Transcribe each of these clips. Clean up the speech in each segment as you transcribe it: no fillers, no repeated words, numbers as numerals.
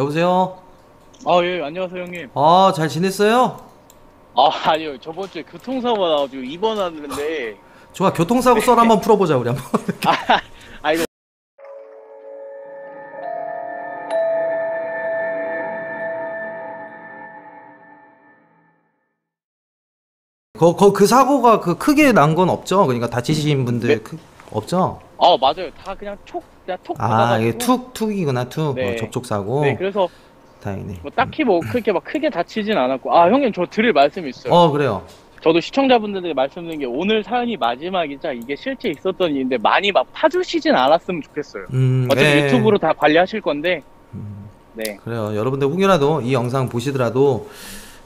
여보세요? 아, 예, 안녕하세요, 형님. 아, 잘 지냈어요? 아니요. 저번 주에 교통사고 나가지고 입원하는데, 좋아, 교통사고 네. 썰 한번 풀어보자, 우리 한번. 아, 이거, 그 사고가 그 크게 난 건 없죠? 그러니까 다치신 네, 분들 없죠? 맞아요. 다 그냥 톡 아, 이게 박아가지고, 툭이구나, 툭. 네. 네, 접촉사고. 그래서, 다행이네. 뭐, 딱히 뭐, 그렇게 막 크게 다치진 않았고, 아, 형님, 저 드릴 말씀이 있어요. 그래요. 저도 시청자분들에게 말씀드린 게 오늘 사연이 마지막이자 이게 실제 있었던 일인데 많이 막 파주시진 않았으면 좋겠어요. 어차피 예. 유튜브로 다 관리하실 건데, 네. 그래요. 여러분들 혹여라도 이 영상 보시더라도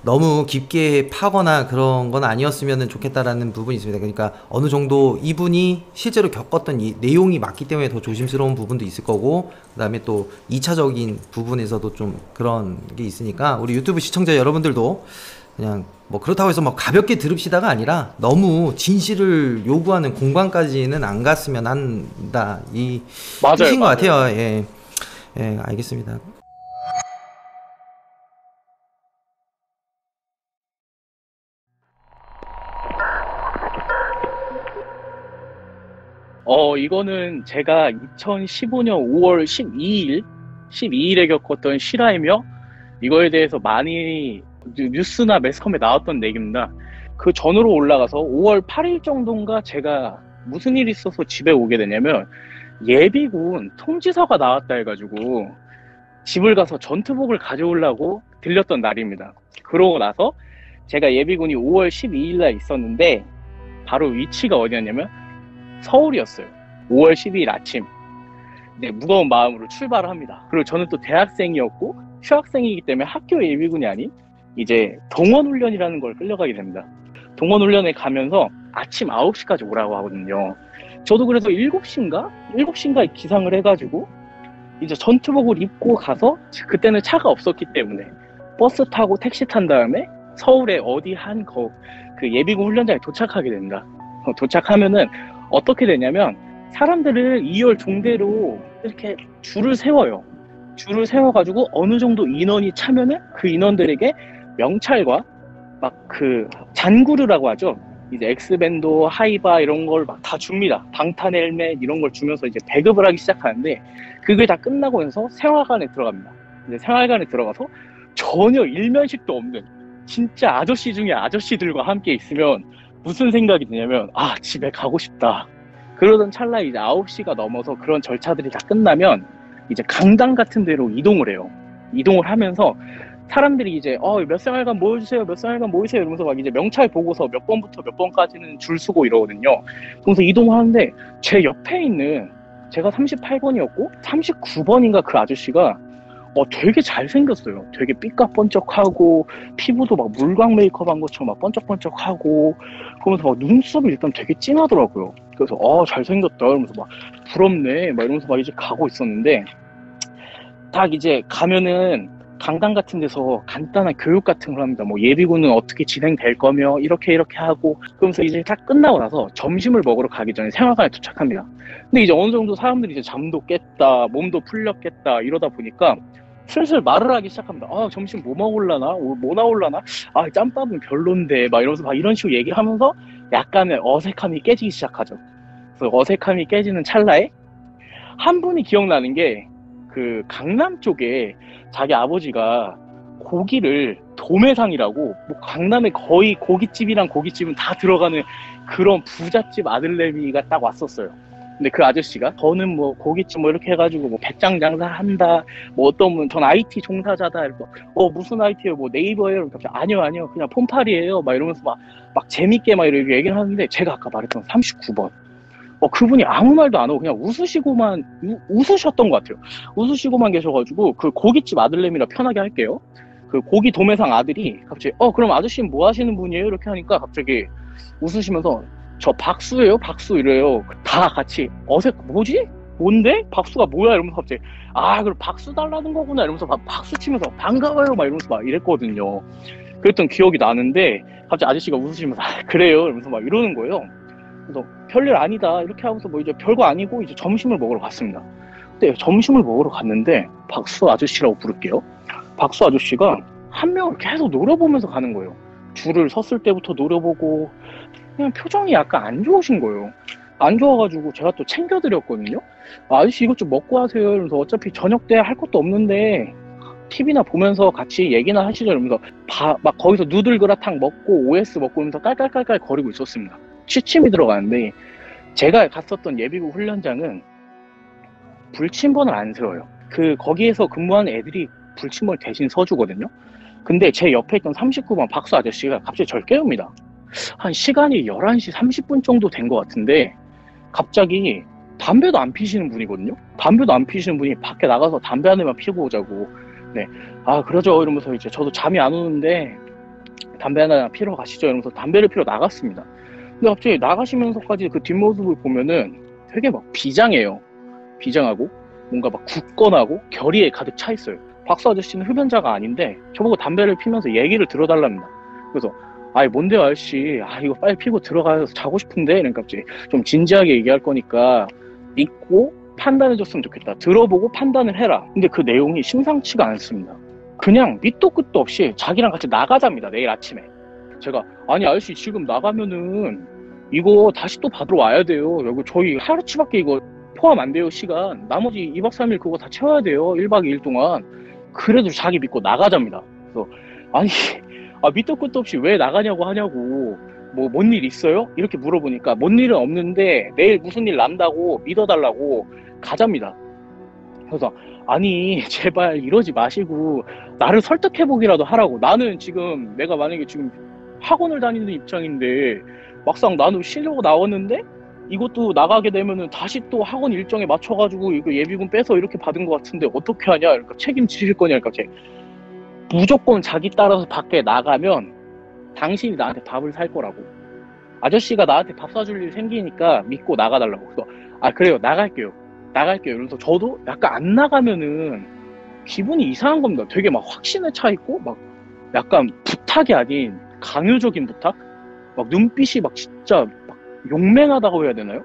너무 깊게 파거나 그런 건 아니었으면 좋겠다라는 부분이 있습니다. 그러니까 어느 정도 이분이 실제로 겪었던 이 내용이 맞기 때문에 더 조심스러운 부분도 있을 거고, 그다음에 또 2차적인 부분에서도 좀 그런 게 있으니까 우리 유튜브 시청자 여러분들도 그냥 뭐 그렇다고 해서 뭐 가볍게 들읍시다가 아니라 너무 진실을 요구하는 공간까지는 안 갔으면 한다, 이 맞아요, 뜻인 것 맞아요. 같아요. 예, 예, 알겠습니다. 이거는 제가 2015년 5월 12일에 겪었던 실화이며, 이거에 대해서 많이 뉴스나 매스컴에 나왔던 얘기입니다. 그 전으로 올라가서 5월 8일 정도인가 제가 무슨 일이 있어서 집에 오게 되냐면, 예비군 통지서가 나왔다 해가지고 집을 가서 전투복을 가져오려고 들렸던 날입니다. 그러고 나서 제가 예비군이 5월 12일 날 있었는데, 바로 위치가 어디였냐면 서울이었어요. 5월 12일 아침. 이제 무거운 마음으로 출발을 합니다. 그리고 저는 또 대학생이었고 휴학생이기 때문에 학교 예비군이 아닌 이제 동원훈련이라는 걸 끌려가게 됩니다. 동원훈련에 가면서 아침 9시까지 오라고 하거든요. 저도 그래서 7시인가? 7시인가 기상을 해가지고 이제 전투복을 입고 가서, 그때는 차가 없었기 때문에 버스 타고 택시 탄 다음에 서울에 어디 그 예비군 훈련장에 도착하게 됩니다. 도착하면은 어떻게 되냐면 사람들을 2열 종대로 이렇게 줄을 세워요. 줄을 세워가지고 어느 정도 인원이 차면은 그 인원들에게 명찰과 막 그 잔구르라고 하죠. 이제 엑스밴도, 하이바 이런 걸 막 다 줍니다. 방탄 헬멧 이런 걸 주면서 이제 배급을 하기 시작하는데, 그게 다 끝나고 나서 생활관에 들어갑니다. 이제 생활관에 들어가서 전혀 일면식도 없는 진짜 아저씨 중에 아저씨들과 함께 있으면 무슨 생각이 드냐면, 아, 집에 가고 싶다. 그러던 찰나에 이제 9시가 넘어서 그런 절차들이 다 끝나면 이제 강당 같은 데로 이동을 해요. 이동을 하면서 사람들이 이제 몇 생활관 모여주세요, 몇 생활관 모이세요 이러면서 막 이제 명찰 보고서 몇 번부터 몇 번까지는 줄 서고 이러거든요. 그래서 이동하는데 제 옆에 있는, 제가 38번이었고 39번인가 그 아저씨가 되게 잘생겼어요. 되게 삐까뻔쩍하고 피부도 막 물광 메이크업 한 것처럼 막 번쩍번쩍하고, 그러면서 막 눈썹이 일단 되게 진하더라고요. 그래서 잘생겼다 이러면서 막 부럽네 막 이러면서 막 이제 가고 있었는데, 딱 이제 가면은 강당 같은 데서 간단한 교육 같은 걸 합니다. 뭐 예비군은 어떻게 진행될 거며 이렇게 이렇게 하고, 그러면서 이제 딱 끝나고 나서 점심을 먹으러 가기 전에 생활관에 도착합니다. 근데 이제 어느 정도 사람들이 이제 잠도 깼다, 몸도 풀렸겠다 이러다 보니까 슬슬 말을 하기 시작합니다. 점심 뭐 먹을라나? 뭐 나올라나? 짬밥은 별론데 막 이러면서 막 이런 식으로 얘기하면서 약간의 어색함이 깨지기 시작하죠. 그래서 어색함이 깨지는 찰나에 한 분이 기억나는 게, 그 강남 쪽에 자기 아버지가 고기를 도매상이라고, 뭐 강남에 거의 고깃집이랑 고깃집은 다 들어가는 그런 부잣집 아들내미가 딱 왔었어요. 근데 그 아저씨가 저는 뭐 고깃집 뭐 이렇게 해가지고 뭐 배짱 장사한다, 뭐 어떤 분 전 IT 종사자다 이러고, 무슨 IT예요, 뭐 네이버예요, 아니요 그냥 폰팔이에요 막 이러면서 막 재밌게 막 이렇게 얘기를 하는데, 제가 아까 말했던 39번 그분이 아무 말도 안 하고 그냥 웃으셨던 것 같아요. 웃으시고만 계셔가지고, 그 고깃집 아들내미라 편하게 할게요. 그 고기 도매상 아들이 갑자기 그럼 아저씨는 뭐 하시는 분이에요? 이렇게 하니까 갑자기 웃으시면서 저 박수예요, 박수 이래요. 다 같이 뭐지? 뭔데? 박수가 뭐야? 이러면서 갑자기 그럼 박수 달라는 거구나 이러면서 막 박수 치면서 반가워요 막 이러면서 막 이랬거든요. 그랬던 기억이 나는데 갑자기 아저씨가 웃으시면서 그래요 이러면서 막 이러는 거예요. 그래서 별일 아니다 이렇게 하면서 뭐 이제 별거 아니고 이제 점심을 먹으러 갔습니다. 그때 점심을 먹으러 갔는데 박수 아저씨라고 부를게요. 박수 아저씨가 한 명을 계속 노려보면서 가는 거예요. 줄을 섰을 때부터 노려보고 그냥 표정이 약간 안 좋으신 거예요. 안 좋아가지고 제가 또 챙겨드렸거든요. 아저씨 이것 좀 먹고 하세요. 이러면서 어차피 저녁 때 할 것도 없는데 TV나 보면서 같이 얘기나 하시죠. 이러면서 막 거기서 누들 그라탕 먹고 OS 먹고 하면서 깔깔깔깔 거리고 있었습니다. 취침이 들어가는데 제가 갔었던 예비군 훈련장은 불침번을 안 세워요. 거기에서 근무하는 애들이 불침번을 대신 서주거든요. 근데 제 옆에 있던 39번 박수 아저씨가 갑자기 절 깨웁니다. 한 시간이 11시 30분 정도 된 것 같은데 갑자기 담배도 안 피시는 분이거든요. 담배도 안 피시는 분이 밖에 나가서 담배 한 대만 피고 오자고. 네, 아 그러죠 이러면서 이제 저도 잠이 안 오는데 담배 하나 피러 가시죠 이러면서 담배를 피러 나갔습니다. 근데 갑자기 나가시면서까지 그 뒷모습을 보면은 되게 막 비장해요. 비장하고 뭔가 막 굳건하고 결의에 가득 차 있어요. 박수 아저씨는 흡연자가 아닌데 저보고 담배를 피면서 얘기를 들어달랍니다. 그래서 아이 뭔데요 아저씨, 이거 빨리 피고 들어가서 자고 싶은데, 그러니까 갑자기 좀 진지하게 얘기할 거니까 믿고 판단해줬으면 좋겠다. 들어보고 판단을 해라. 근데 그 내용이 심상치가 않습니다. 그냥 밑도 끝도 없이 자기랑 같이 나가자입니다. 내일 아침에. 제가 아니 아저씨 지금 나가면은 이거 다시 또 받으러 와야 돼요. 여기 저희 하루치밖에 이거 포함 안 돼요 시간. 나머지 2박 3일 그거 다 채워야 돼요. 1박 2일 동안. 그래도 자기 믿고 나가자입니다. 그래서 아니 밑도 끝도 없이 왜 나가냐고 하냐고, 뭐 뭔 일 있어요? 이렇게 물어보니까 뭔 일은 없는데 내일 무슨 일 난다고 믿어달라고 가자입니다. 그래서 아니 제발 이러지 마시고 나를 설득해보기라도 하라고. 나는 지금 내가 만약에 지금 학원을 다니는 입장인데 막상 나는 쉬려고 나왔는데 이것도 나가게 되면은 다시 또 학원 일정에 맞춰가지고 이거 예비군 빼서 이렇게 받은 것 같은데 어떻게 하냐. 그러니까 책임지실 거냐. 그러니까 무조건 자기 따라서 밖에 나가면 당신이 나한테 밥을 살 거라고. 아저씨가 나한테 밥 사줄 일 생기니까 믿고 나가달라고. 그래서 그래요 나갈게요 이러면서 저도 약간 안 나가면은 기분이 이상한 겁니다. 되게 막 확신에 차 있고 막 약간 부탁이 아닌 강요적인 부탁? 막 눈빛이 막 진짜 막 용맹하다고 해야 되나요?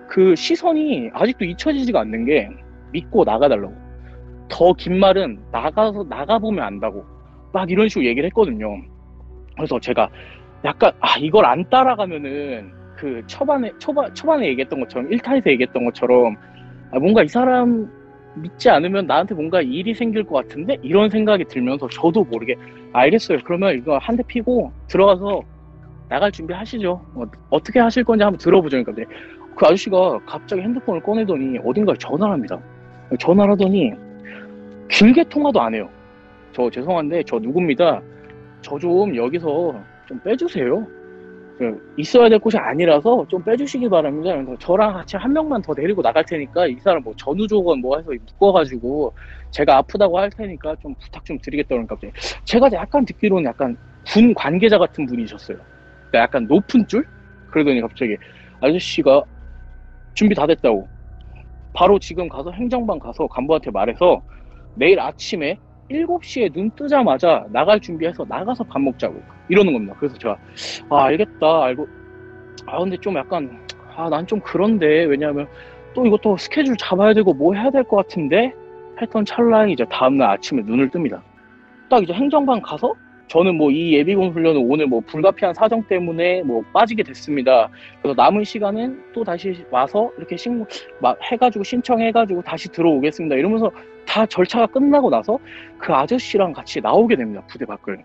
그 시선이 아직도 잊혀지지가 않는 게 믿고 나가달라고. 더 긴 말은 나가보면 안다고 막 이런 식으로 얘기를 했거든요. 그래서 제가 약간 이걸 안 따라가면은 그 초반에 얘기했던 것처럼 1탄에서 얘기했던 것처럼 뭔가 이 사람 믿지 않으면 나한테 뭔가 일이 생길 것 같은데 이런 생각이 들면서 저도 모르게 알겠어요. 그러면 이거 한 대 피고 들어가서 나갈 준비 하시죠. 어떻게 하실 건지 한번 들어보죠. 그러니까 그 아저씨가 갑자기 핸드폰을 꺼내더니 어딘가에 전화를 합니다. 전화를 하더니 길게 통화도 안 해요. 저 죄송한데 저 누굽니다. 저 좀 여기서 좀 빼주세요. 있어야 될 곳이 아니라서 좀 빼주시기 바랍니다. 그래서 저랑 같이 한 명만 더 데리고 나갈 테니까 이 사람 뭐 전우 조건 뭐 해서 묶어가지고 제가 아프다고 할 테니까 좀 부탁 좀 드리겠다고 하니까 제가 약간 듣기로는 약간 군 관계자 같은 분이셨어요. 그러니까 약간 높은 줄? 그러더니 갑자기 아저씨가 준비 다 됐다고 바로 지금 가서 행정반 가서 간부한테 말해서 내일 아침에 7시에 눈 뜨자마자 나갈 준비해서 나가서 밥 먹자고 이러는 겁니다. 그래서 제가 알겠다 알고 근데 좀 약간 난 좀 그런데 왜냐하면 또 이것도 스케줄 잡아야 되고 뭐 해야 될 것 같은데 했던 찰나에 이제 다음날 아침에 눈을 뜹니다. 딱 이제 행정반 가서 저는 뭐 이 예비군 훈련은 오늘 뭐 불가피한 사정 때문에 뭐 빠지게 됐습니다. 그래서 남은 시간은 또 다시 와서 이렇게 해가지고 신청해가지고 다시 들어오겠습니다. 이러면서 다 절차가 끝나고 나서 그 아저씨랑 같이 나오게 됩니다. 부대 밖을.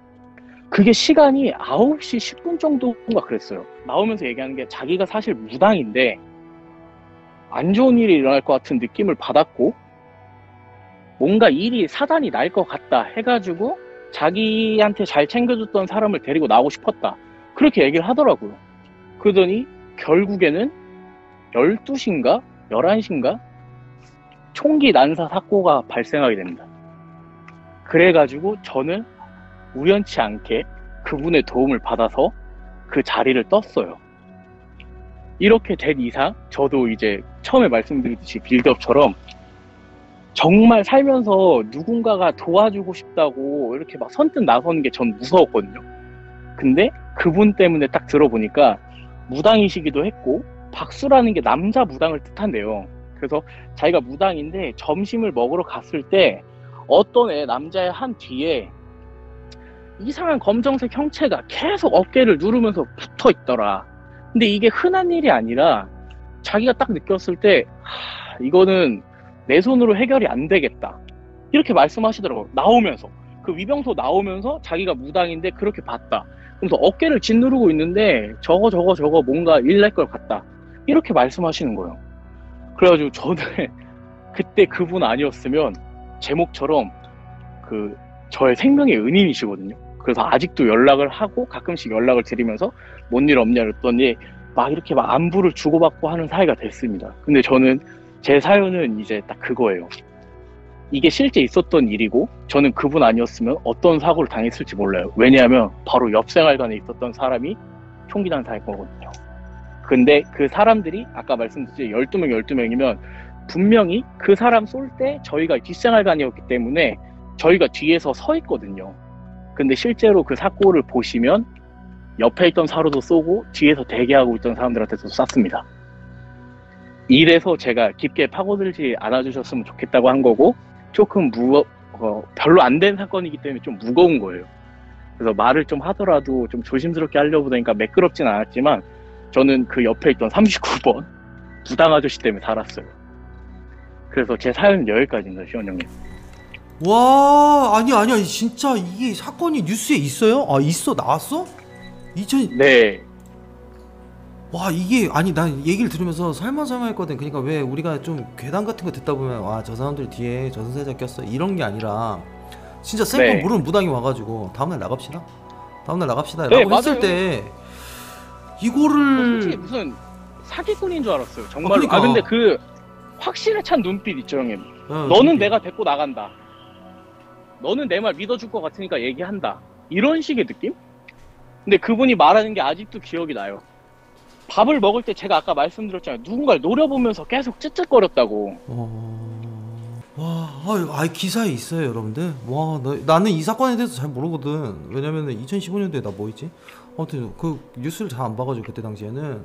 그게 시간이 9시 10분 정도인가 그랬어요. 나오면서 얘기하는 게 자기가 사실 무당인데 안 좋은 일이 일어날 것 같은 느낌을 받았고 뭔가 일이 사단이 날 것 같다 해가지고 자기한테 잘 챙겨줬던 사람을 데리고 나오고 싶었다. 그렇게 얘기를 하더라고요. 그러더니 결국에는 12시인가 11시인가 총기 난사 사고가 발생하게 됩니다. 그래가지고 저는 우연치 않게 그분의 도움을 받아서 그 자리를 떴어요. 이렇게 된 이상 저도 이제 처음에 말씀드렸듯이 빌드업처럼 정말 살면서 누군가가 도와주고 싶다고 이렇게 막 선뜻 나서는 게 전 무서웠거든요. 근데 그분 때문에 딱 들어보니까 무당이시기도 했고 박수라는 게 남자 무당을 뜻한대요. 그래서 자기가 무당인데 점심을 먹으러 갔을 때 어떤 남자의 한 뒤에 이상한 검정색 형체가 계속 어깨를 누르면서 붙어 있더라. 근데 이게 흔한 일이 아니라 자기가 딱 느꼈을 때 이거는 내 손으로 해결이 안 되겠다. 이렇게 말씀하시더라고요. 나오면서. 그 위병소 나오면서 자기가 무당인데 그렇게 봤다. 그래서 어깨를 짓누르고 있는데 저거 뭔가 일날 것 같다. 이렇게 말씀하시는 거예요. 그래가지고 저는 그때 그분 아니었으면 제목처럼 그 저의 생명의 은인이시거든요. 그래서 아직도 연락을 하고 가끔씩 연락을 드리면서 뭔 일 없냐 그랬더니 막 이렇게 막 안부를 주고받고 하는 사이가 됐습니다. 근데 저는 제 사연은 이제 딱 그거예요. 이게 실제 있었던 일이고 저는 그분 아니었으면 어떤 사고를 당했을지 몰라요. 왜냐하면 바로 옆 생활관에 있었던 사람이 총기 난사했거든요. 근데 그 사람들이 아까 말씀드렸듯이 12명 분명히 그 사람 쏠 때 저희가 뒷생활관이었기 때문에 저희가 뒤에서 서 있거든요. 근데 실제로 그 사고를 보시면 옆에 있던 사로도 쏘고 뒤에서 대기하고 있던 사람들한테도 쐈습니다. 이래서 제가 깊게 파고들지 않아주셨으면 좋겠다고 한 거고 조금 별로 안 된 사건이기 때문에 좀 무거운 거예요. 그래서 말을 좀 하더라도 좀 조심스럽게 하려고 하니까 매끄럽진 않았지만 저는 그 옆에 있던 39번 부당 아저씨 때문에 살았어요. 그래서 제 사연은 여기까지입니다, 시원 형님. 와, 아니야 진짜 이게 사건이 뉴스에 있어요? 아, 있어? 나왔어? 네. 와, 이게 아니 난 얘기를 들으면서 살만살만했거든. 그러니까 왜 우리가 좀 괴담 같은 거 듣다 보면 와, 저 사람들 뒤에 저승사자 꼈어 이런 게 아니라 진짜 생판 네. 모르는 무당이 와가지고 다음날 나갑시다 네, 라고 했을 맞아요. 때 저 이거를 솔직히 무슨 사기꾼인 줄 알았어요, 정말로. 그러니까. 근데 그 확실에 찬 눈빛 있죠, 형님. 너는 눈빛. 내가 데리고 나간다. 너는 내 말 믿어줄 것 같으니까 얘기한다. 이런 식의 느낌? 근데 그분이 말하는 게 아직도 기억이 나요. 밥을 먹을 때 제가 아까 말씀드렸잖아요. 누군가를 노려보면서 계속 쯧쯧거렸다고. 와, 기사에 있어요, 여러분들. 와, 나는 이 사건에 대해서 잘 모르거든. 왜냐면은 2015년도에 나 뭐 있지? 아무튼 그 뉴스를 잘 안 봐가지고 그때 당시에는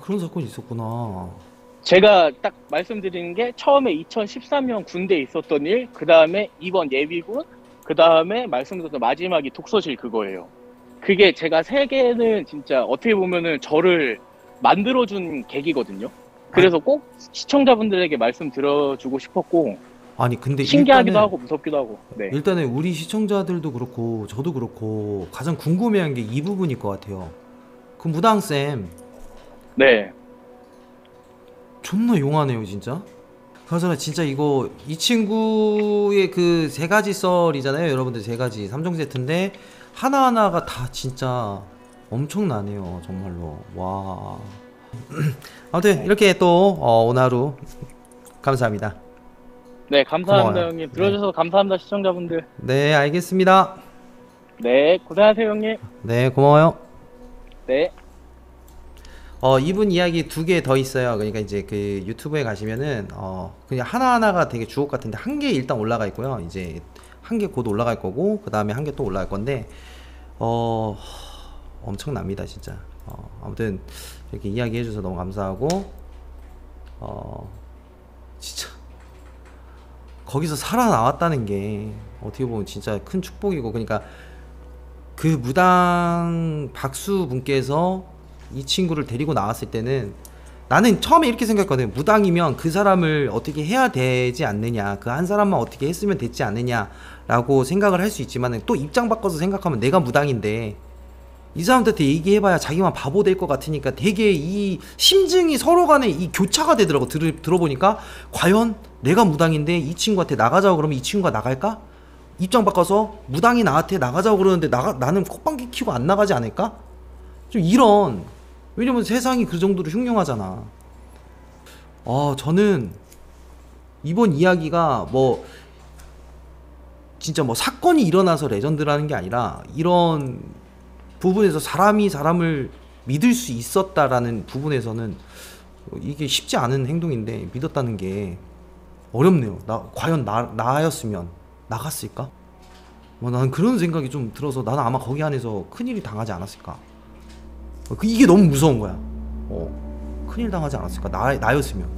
그런 사건이 있었구나. 제가 딱 말씀드리는 게 처음에 2013년 군대에 있었던 일, 그 다음에 이번 예비군, 그 다음에 말씀드렸던 마지막이 독서실 그거예요. 그게 제가 세 개는 진짜 어떻게 보면은 저를 만들어준 계기거든요. 그래서 꼭 시청자분들에게 말씀 들어주고 싶었고, 아니 근데 신기하기도 일단은, 하고 무섭기도 하고. 네. 일단은 우리 시청자들도 그렇고 저도 그렇고 가장 궁금해한 게 이 부분일 것 같아요. 그 무당쌤 네. 존나 용하네요 진짜. 그래서 진짜 이거 이 친구의 그 세 가지 썰이잖아요 여러분들. 세 가지 3종 세트인데 하나하나가 다 진짜 엄청나네요 정말로. 와. 아무튼 이렇게 또 오늘 하루 감사합니다. 네, 감사합니다, 고마워요. 형님. 들어주셔서 감사합니다, 시청자분들. 네, 알겠습니다. 네, 고생하세요, 형님. 네, 고마워요. 네. 이분 이야기 2개 더 있어요. 그러니까 이제 그 유튜브에 가시면은 그냥 하나하나가 되게 주옥 같은데 한 개 일단 올라가 있고요. 이제 한 개 곧 올라갈 거고 그 다음에 한 개 또 올라갈 건데 엄청납니다 진짜. 아무튼 이렇게 이야기해 주셔서 너무 감사하고 진짜 거기서 살아나왔다는 게 어떻게 보면 진짜 큰 축복이고. 그러니까 그 무당 박수 분께서 이 친구를 데리고 나왔을 때는 나는 처음에 이렇게 생각했거든. 무당이면 그 사람을 어떻게 해야 되지 않느냐, 그 한 사람만 어떻게 했으면 됐지 않느냐 라고 생각을 할 수 있지만 또 입장 바꿔서 생각하면 내가 무당인데 이 사람들한테 얘기해봐야 자기만 바보 될 것 같으니까 되게 이 심증이 서로 간에 이 교차가 되더라고. 들어보니까 과연 내가 무당인데 이 친구한테 나가자고 그러면 이 친구가 나갈까? 입장 바꿔서 무당이 나한테 나가자고 그러는데 나는 콧방귀 키고 안 나가지 않을까? 좀 이런, 왜냐면 세상이 그 정도로 흉흉하잖아. 저는 이번 이야기가 뭐 진짜 뭐 사건이 일어나서 레전드라는 게 아니라 이런 부분에서 사람이 사람을 믿을 수 있었다라는 부분에서는 이게 쉽지 않은 행동인데 믿었다는 게 어렵네요. 과연 나였으면 나갔을까? 나는 그런 생각이 좀 들어서 나는 아마 거기 안에서 큰일이 당하지 않았을까. 이게 너무 무서운 거야. 큰일 당하지 않았을까? 나였으면.